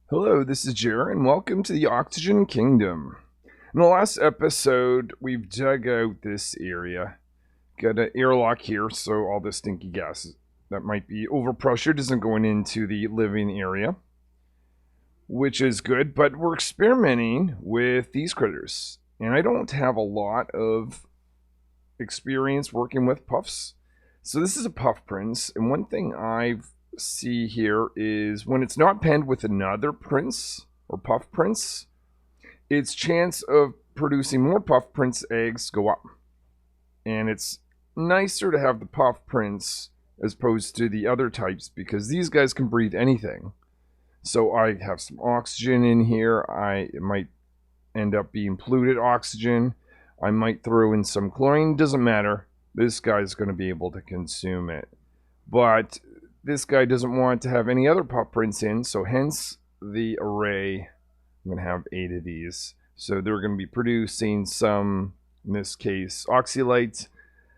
Hello, this is Jer, and welcome to the Oxygen Kingdom. In the last episode, we've dug out this area. Got an airlock here, so all the stinky gas that might be overpressured isn't going into the living area, which is good, but we're experimenting with these critters. And I don't have a lot of experience working with puffs. So this is a puff prince, and one thing I see here is when it's not penned with another prince or puff prince, its chance of producing more puff prince eggs go up. And it's nicer to have the puff prince as opposed to the other types because these guys can breathe anything. So I have some oxygen in here. It might end up being polluted oxygen. I might throw in some chlorine. Doesn't matter. This guy's going to be able to consume it. But this guy doesn't want to have any other puff prints in, so hence the array. I'm going to have 8 of these. So they're going to be producing some, in this case, oxylite,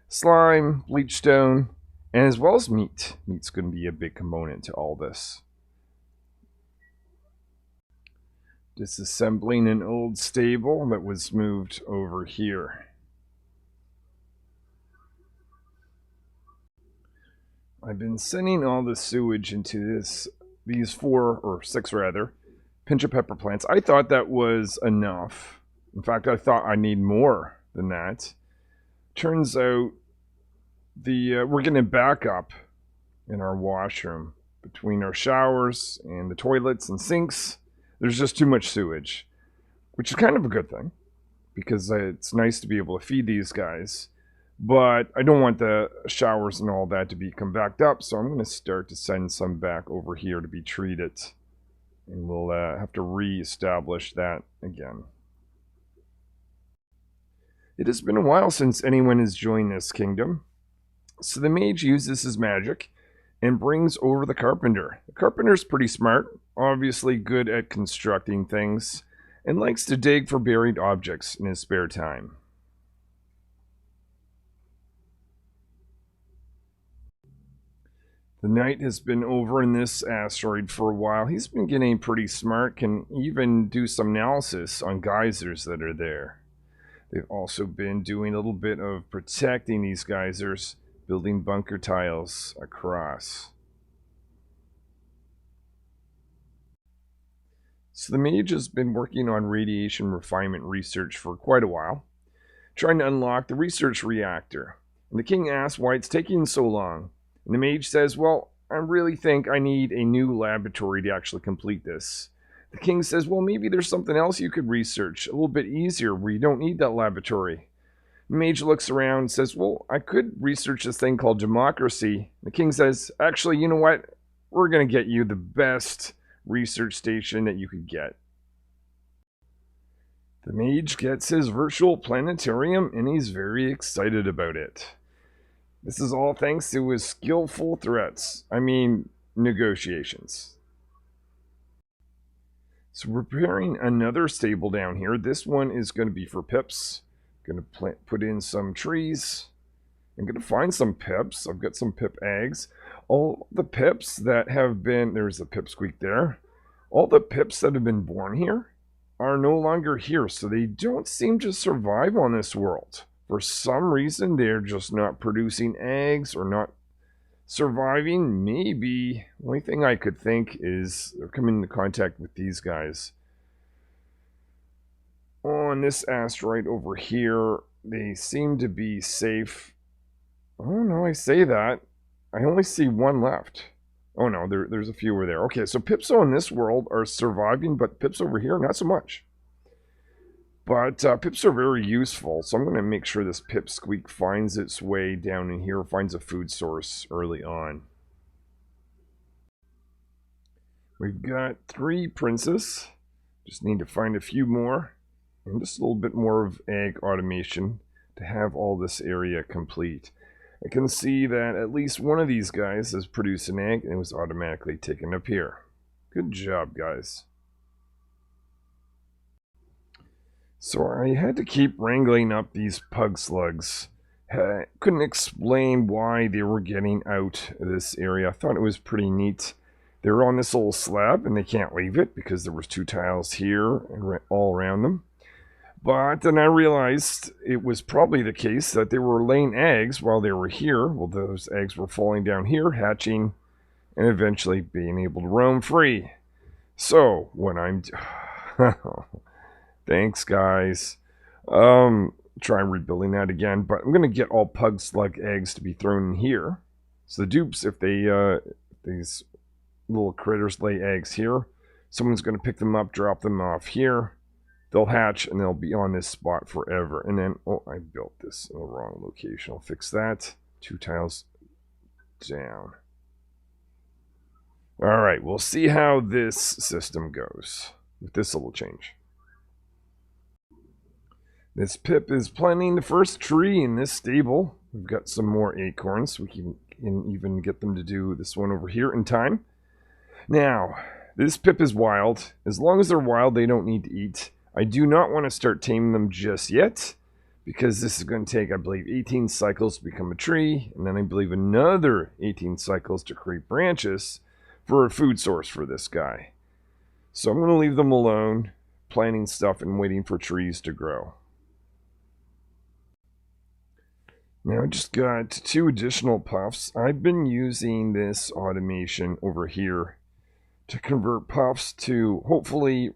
slime, bleachstone, and as well as meat. Meat's going to be a big component to all this. Disassembling an old stable that was moved over here. I've been sending all the sewage into these 4 or 6 rather pinch of pepper plants. I thought that was enough. In fact, I thought I need more than that. Turns out we're getting a backup in our washroom between our showers and the toilets and sinks. There's just too much sewage, which is kind of a good thing because it's nice to be able to feed these guys. But I don't want the showers and all that to become backed up, so I'm going to start to send some back over here to be treated. And we'll have to re-establish that again. It has been a while since anyone has joined this kingdom. So the mage uses his magic and brings over the carpenter. The carpenter's pretty smart, obviously good at constructing things, and likes to dig for buried objects in his spare time. The knight has been over in this asteroid for a while. He's been getting pretty smart, can even do some analysis on geysers that are there. They've also been doing a little bit of protecting these geysers, building bunker tiles across. So the mage has been working on radiation refinement research for quite a while, trying to unlock the research reactor. And the king asks why it's taking so long. And the mage says, well, I really think I need a new laboratory to actually complete this. The king says, well, maybe there's something else you could research, a little bit easier where you don't need that laboratory. The mage looks around and says, well, I could research this thing called democracy. The king says, actually, you know what? We're going to get you the best research station that you could get. The mage gets his virtual planetarium and he's very excited about it. This is all thanks to his skillful negotiations. So we're preparing another stable down here. This one is going to be for pips. Going to put in some trees. I'm going to find some pips. I've got some pip eggs. All the pips that have been, there's a pipsqueak there. All the pips that have been born here are no longer here, so they don't seem to survive on this world. For some reason, they're just not producing eggs or not surviving. Maybe the only thing I could think is they're coming into contact with these guys. On this asteroid over here, they seem to be safe. Oh no, I say that. I only see one left. Oh no, there's a few over there. Okay, so pips on this world are surviving, but pips over here, not so much. But pips are very useful, so I'm going to make sure this pipsqueak finds its way down in here, finds a food source early on. We've got 3 princes. Just need to find a few more. And just a little bit more of egg automation to have all this area complete. I can see that at least one of these guys has produced an egg and it was automatically taken up here. Good job, guys. So I had to keep wrangling up these pug slugs. Couldn't explain why they were getting out of this area. I thought it was pretty neat. They're on this little slab and they can't leave it because there was 2 tiles here and all around them. But then I realized it was probably the case that they were laying eggs while they were here. Well, those eggs were falling down here, hatching, and eventually being able to roam free. So, when I'm... Thanks, guys. Try rebuilding that again, but I'm going to get all pug slug eggs to be thrown in here. So the dupes, if they, these little critters lay eggs here, someone's going to pick them up, drop them off here. They'll hatch and they'll be on this spot forever. And then, oh, I built this in the wrong location. I'll fix that. 2 tiles down. All right, we'll see how this system goes with this little change. This Pip is planting the first tree in this stable. We've got some more acorns. We can even get them to do this one over here in time. Now, this Pip is wild. As long as they're wild, they don't need to eat. I do not want to start taming them just yet, because this is going to take, I believe, 18 cycles to become a tree, and then I believe another 18 cycles to create branches for a food source for this guy. So I'm going to leave them alone, planting stuff and waiting for trees to grow. Now I just got 2 additional puffs. I've been using this automation over here to convert puffs to hopefully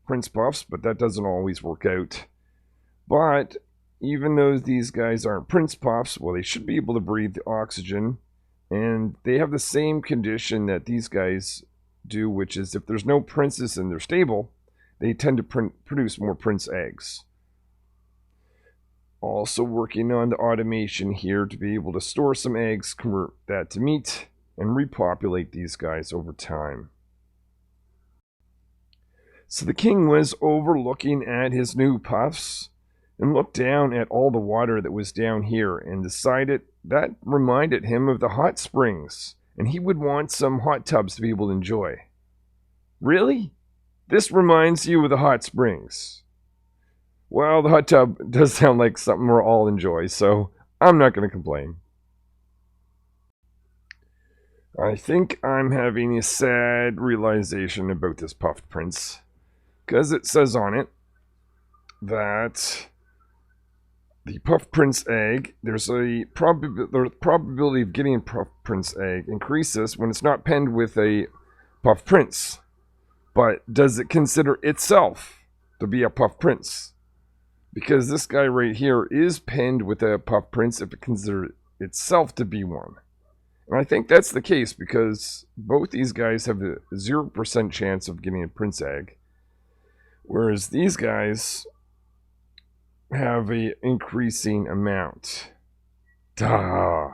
Prince puffs, but that doesn't always work out. But even though these guys aren't Prince puffs, well, they should be able to breathe the oxygen, and they have the same condition that these guys do, which is if there's no princes in their stable, they tend to produce more prince eggs. Also working on the automation here to be able to store some eggs, convert that to meat, and repopulate these guys over time. So the king was overlooking at his new puffs and looked down at all the water that was down here and decided that reminded him of the hot springs and he would want some hot tubs to be able to enjoy. Really? This reminds you of the hot springs? Well, the hot tub does sound like something we'll all enjoy, so I'm not going to complain. I think I'm having a sad realization about this puffed prince, because it says on it that the puffed prince egg, there's a probability of getting a puffed prince egg increases when it's not penned with a puffed prince. But does it consider itself to be a puffed prince? Because this guy right here is penned with a puffed prince if it considers itself to be one. And I think that's the case because both these guys have a 0% chance of getting a prince egg. Whereas these guys have a increasing amount. Duh.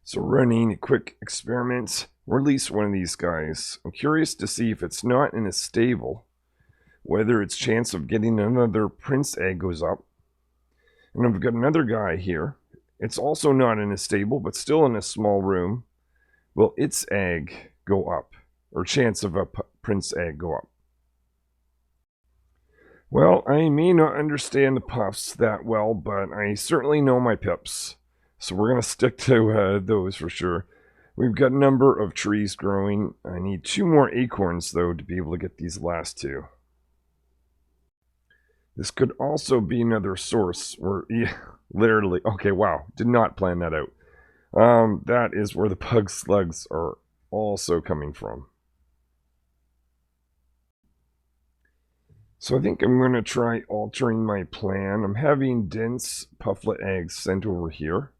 So running a quick experiment, release one of these guys. I'm curious to see if it's not in a stable, whether its chance of getting another prince egg goes up. And I've got another guy here. It's also not in a stable, but still in a small room. Will its egg go up? Or chance of a prince egg go up? Well, I may not understand the puffs that well, but I certainly know my pips. So we're going to stick to those for sure. We've got a number of trees growing. I need 2 more acorns, though, to be able to get these last 2. This could also be another source where, yeah, literally, okay, wow, did not plan that out. That is where the pug slugs are also coming from. So I think I'm going to try altering my plan. I'm having dense pufflet eggs sent over here,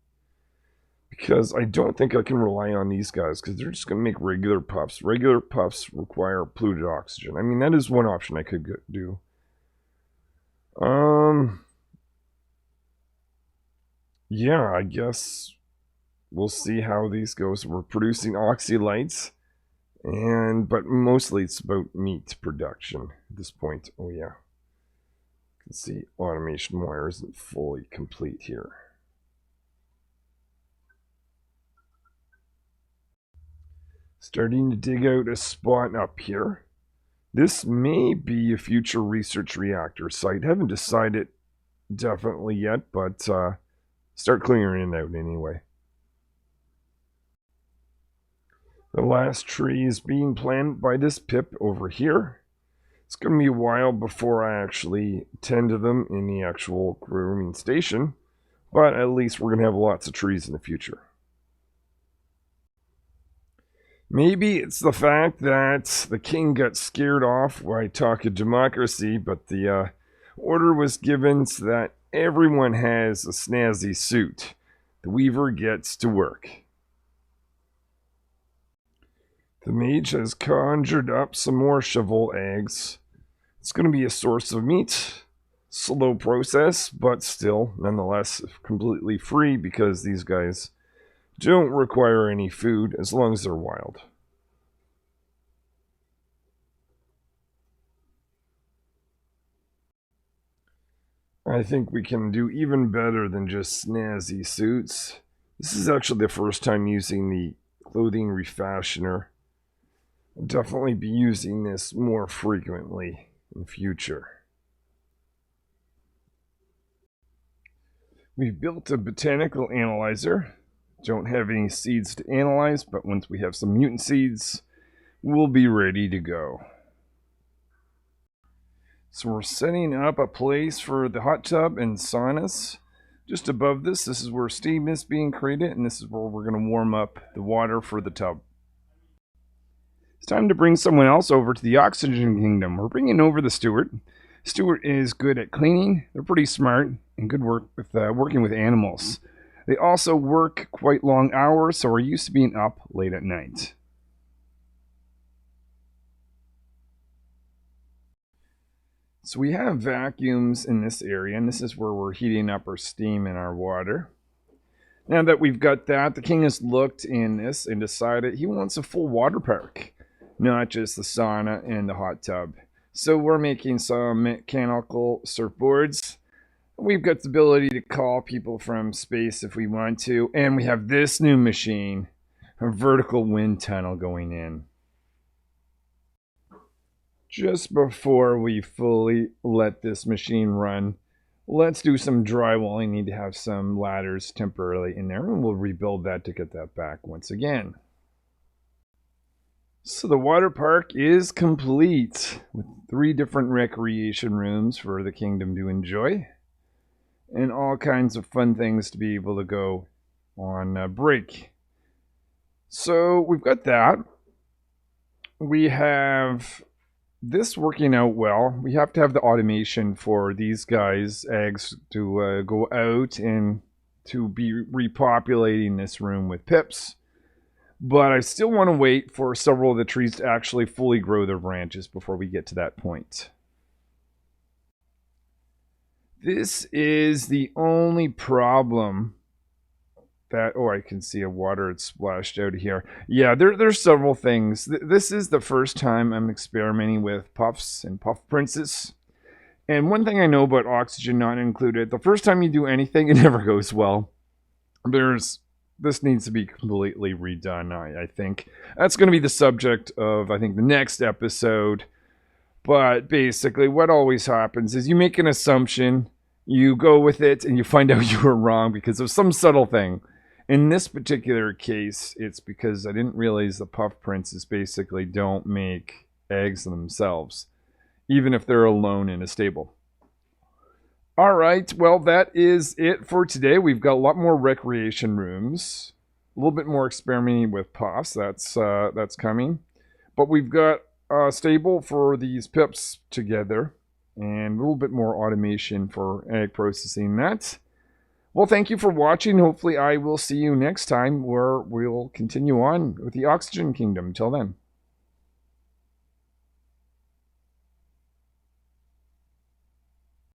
because I don't think I can rely on these guys, because they're just going to make regular puffs. Regular puffs require polluted oxygen. I mean, that is one option I could do. Yeah, I guess we'll see how these go. So we're producing oxylites, but mostly it's about meat production at this point. Oh yeah. You can see automation wire isn't fully complete here. Starting to dig out a spot up here. This may be a future research reactor site. Haven't decided definitely yet, but start clearing it out anyway. The last tree is being planted by this pip over here. It's going to be a while before I actually tend to them in the actual grooming station, but at least we're going to have lots of trees in the future. Maybe it's the fact that the king got scared off by talking democracy, but the order was given so that everyone has a snazzy suit. The weaver gets to work. The mage has conjured up some more shovel eggs. It's going to be a source of meat. Slow process, but still, nonetheless, completely free because these guys don't require any food as long as they're wild. I think we can do even better than just snazzy suits. This is actually the first time using the clothing refashioner. I'll definitely be using this more frequently in the future. We've built a botanical analyzer. Don't have any seeds to analyze, but once we have some mutant seeds, we'll be ready to go. So we're setting up a place for the hot tub and saunas. Just above this is where steam is being created, and this is where we're going to warm up the water for the tub. It's time to bring someone else over to the Oxygen Kingdom. We're bringing over the steward. Steward is good at cleaning. They're pretty smart and good work with working with animals. They also work quite long hours, so are used to being up late at night. So we have vacuums in this area, and this is where we're heating up our steam and our water. Now that we've got that, the king has looked in this and decided he wants a full water park, not just the sauna and the hot tub. So we're making some mechanical surfboards. We've got the ability to call people from space if we want to, and we have this new machine, a vertical wind tunnel going in. Just before we fully let this machine run, let's do some drywalling. Need to have some ladders temporarily in there, and we'll rebuild that to get that back once again. So the water park is complete with 3 different recreation rooms for the kingdom to enjoy, and all kinds of fun things to be able to go on break. So we've got that. We have this working out well. We have to have the automation for these guys, eggs, to go out and to be repopulating this room with pips. But I still want to wait for several of the trees to actually fully grow their branches before we get to that point. This is the only problem that... Oh, I can see a water had splashed out of here. Yeah, there's several things. This is the first time I'm experimenting with puffs and puff princes. And one thing I know about oxygen not included, the first time you do anything, it never goes well. This needs to be completely redone, I think. That's going to be the subject of, I think, the next episode. But basically, what always happens is you make an assumption, you go with it, and you find out you were wrong because of some subtle thing. In this particular case, it's because I didn't realize the puff princes basically don't make eggs themselves, even if they're alone in a stable. All right, well, that is it for today. We've got a lot more recreation rooms, a little bit more experimenting with puffs. That's coming. But we've got a stable for these pips together, and a little bit more automation for egg processing that. Well, thank you for watching. Hopefully I will see you next time where we'll continue on with the Oxygen Kingdom. Until then.